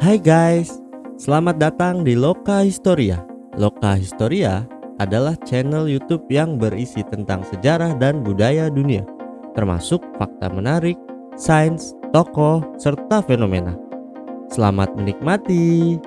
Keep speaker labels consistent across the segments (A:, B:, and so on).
A: Hai guys, selamat datang di Loka Historia. Loka Historia adalah channel YouTube yang berisi tentang sejarah dan budaya dunia, termasuk fakta menarik, sains, tokoh, serta fenomena. Selamat menikmati.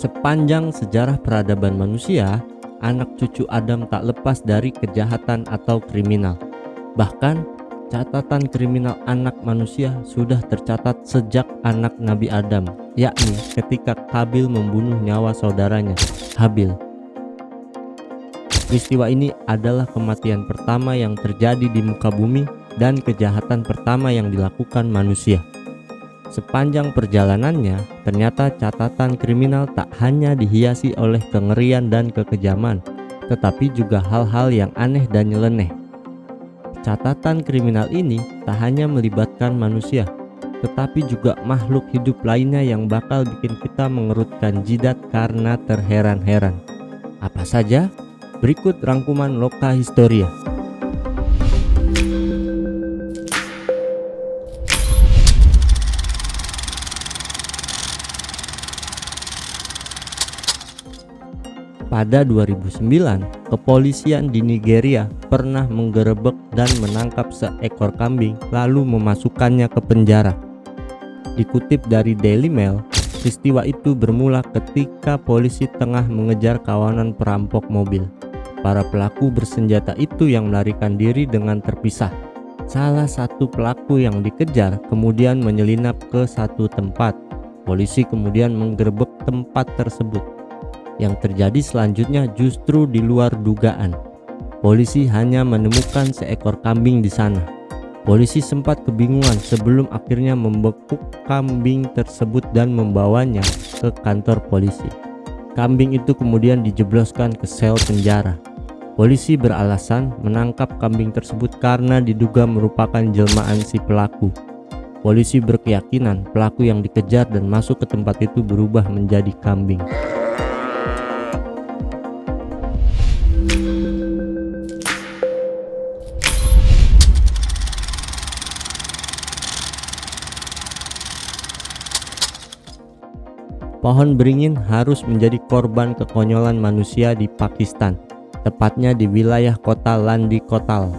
A: Sepanjang sejarah peradaban manusia, anak cucu Adam tak lepas dari kejahatan atau kriminal. Bahkan, catatan kriminal anak manusia sudah tercatat sejak anak Nabi Adam, yakni ketika Kabil membunuh nyawa saudaranya, Habil. Peristiwa ini adalah kematian pertama yang terjadi di muka bumi dan kejahatan pertama yang dilakukan manusia. Sepanjang perjalanannya, ternyata catatan kriminal tak hanya dihiasi oleh kengerian dan kekejaman, tetapi juga hal-hal yang aneh dan nyeleneh. Catatan kriminal ini tak hanya melibatkan manusia, tetapi juga makhluk hidup lainnya yang bakal bikin kita mengerutkan jidat karena terheran-heran. Apa saja? Berikut rangkuman Loka Historia. Pada 2009, kepolisian di Nigeria pernah menggerebek dan menangkap seekor kambing lalu memasukkannya ke penjara. Dikutip dari Daily Mail, peristiwa itu bermula ketika polisi tengah mengejar kawanan perampok mobil. Para pelaku bersenjata itu yang melarikan diri dengan terpisah. Salah satu pelaku yang dikejar kemudian menyelinap ke satu tempat. Polisi kemudian menggerebek tempat tersebut. Yang terjadi selanjutnya justru di luar dugaan. Polisi hanya menemukan seekor kambing di sana. Polisi sempat kebingungan sebelum akhirnya membekuk kambing tersebut dan membawanya ke kantor polisi. Kambing itu kemudian dijebloskan ke sel penjara. Polisi beralasan menangkap kambing tersebut karena diduga merupakan jelmaan si pelaku. Polisi berkeyakinan pelaku yang dikejar dan masuk ke tempat itu berubah menjadi kambing. Pohon beringin harus menjadi korban kekonyolan manusia di Pakistan, tepatnya di wilayah kota Landi Kotal.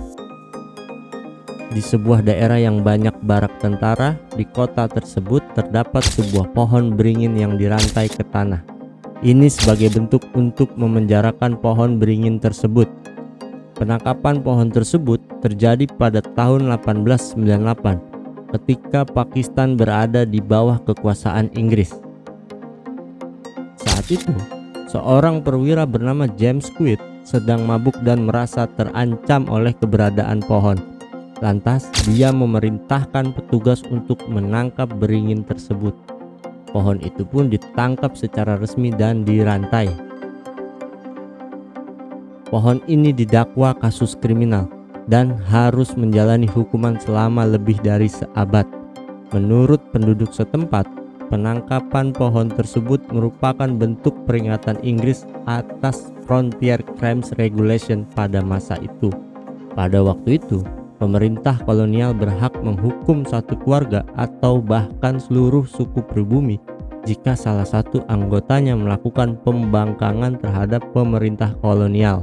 A: Di sebuah daerah yang banyak barak tentara, di kota tersebut terdapat sebuah pohon beringin yang dirantai ke tanah. Ini sebagai bentuk untuk memenjarakan pohon beringin tersebut. Penangkapan pohon tersebut terjadi pada tahun 1898, ketika Pakistan berada di bawah kekuasaan Inggris. Saat itu, seorang perwira bernama James Quid sedang mabuk dan merasa terancam oleh keberadaan pohon. Lantas, dia memerintahkan petugas untuk menangkap beringin tersebut. Pohon itu pun ditangkap secara resmi dan dirantai. Pohon ini didakwa kasus kriminal dan harus menjalani hukuman selama lebih dari seabad. Menurut penduduk setempat, penangkapan pohon tersebut merupakan bentuk peringatan Inggris atas Frontier Crimes Regulation pada masa itu. Pada waktu itu, pemerintah kolonial berhak menghukum satu keluarga atau bahkan seluruh suku pribumi jika salah satu anggotanya melakukan pembangkangan terhadap pemerintah kolonial.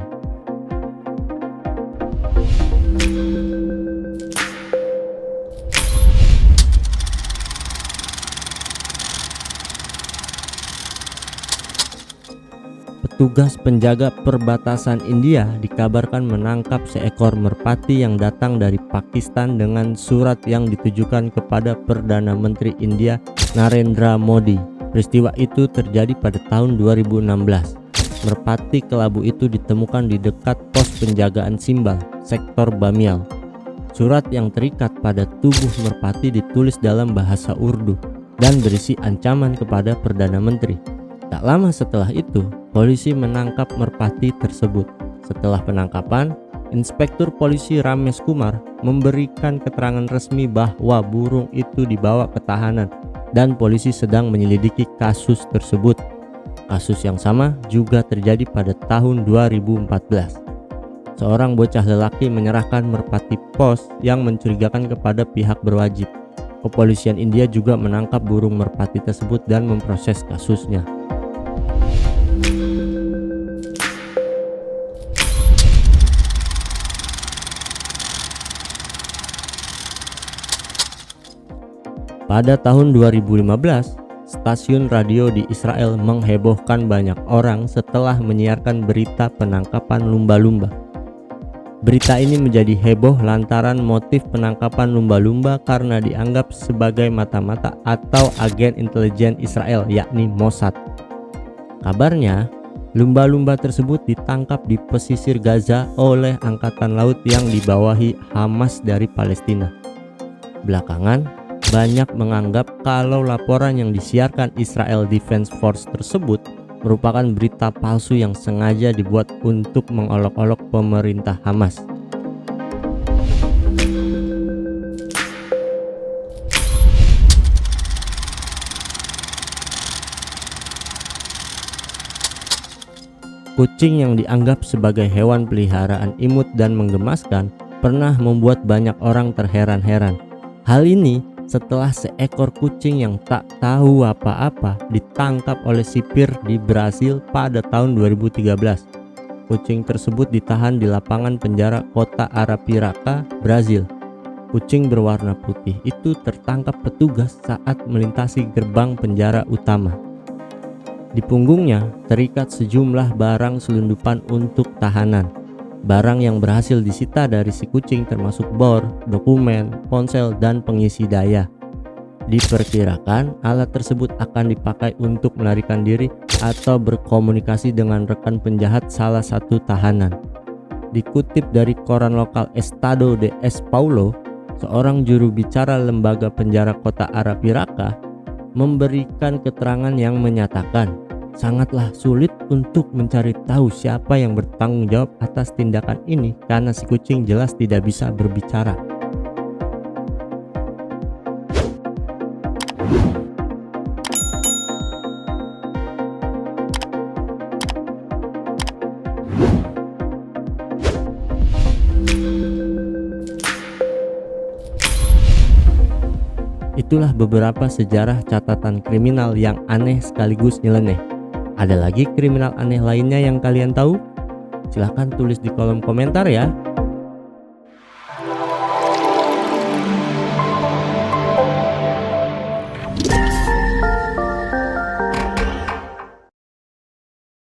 A: Petugas penjaga perbatasan India dikabarkan menangkap seekor merpati yang datang dari Pakistan dengan surat yang ditujukan kepada Perdana Menteri India Narendra Modi. Peristiwa itu terjadi pada tahun 2016. Merpati kelabu itu ditemukan di dekat pos penjagaan Simbal, sektor Bamial. Surat yang terikat pada tubuh merpati ditulis dalam bahasa Urdu dan berisi ancaman kepada Perdana Menteri. Tak lama setelah itu, polisi menangkap merpati tersebut. Setelah penangkapan, Inspektur Polisi Ramesh Kumar memberikan keterangan resmi bahwa burung itu dibawa ke tahanan dan polisi sedang menyelidiki kasus tersebut. Kasus yang sama juga terjadi pada tahun 2014. Seorang bocah lelaki menyerahkan merpati pos yang mencurigakan kepada pihak berwajib. Kepolisian India juga menangkap burung merpati tersebut dan memproses kasusnya. Pada tahun 2015, stasiun radio di Israel menghebohkan banyak orang setelah menyiarkan berita penangkapan lumba-lumba. Berita ini menjadi heboh lantaran motif penangkapan lumba-lumba karena dianggap sebagai mata-mata atau agen intelijen Israel, yakni Mossad. Kabarnya, lumba-lumba tersebut ditangkap di pesisir Gaza oleh angkatan laut yang dibawahi Hamas dari Palestina. Belakangan, banyak menganggap kalau laporan yang disiarkan Israel Defense Force tersebut merupakan berita palsu yang sengaja dibuat untuk mengolok-olok pemerintah Hamas. Kucing yang dianggap sebagai hewan peliharaan imut dan menggemaskan pernah membuat banyak orang terheran-heran. Hal ini setelah seekor kucing yang tak tahu apa-apa ditangkap oleh sipir di Brasil pada tahun 2013. Kucing tersebut ditahan di lapangan penjara kota Arapiraca, Brasil. Kucing berwarna putih itu tertangkap petugas saat melintasi gerbang penjara utama. Di punggungnya terikat sejumlah barang selundupan untuk tahanan. Barang yang berhasil disita dari si kucing termasuk bor, dokumen, ponsel, dan pengisi daya. Diperkirakan alat tersebut akan dipakai untuk melarikan diri atau berkomunikasi dengan rekan penjahat salah satu tahanan. Dikutip dari koran lokal Estado de S. Paulo, seorang juru bicara lembaga penjara kota Arapiraca memberikan keterangan yang menyatakan sangatlah sulit untuk mencari tahu siapa yang bertanggung jawab atas tindakan ini karena si kucing jelas tidak bisa berbicara. Itulah beberapa sejarah catatan kriminal yang aneh sekaligus nyeleneh. Ada lagi kriminal aneh lainnya yang kalian tahu? Silahkan tulis di kolom komentar ya.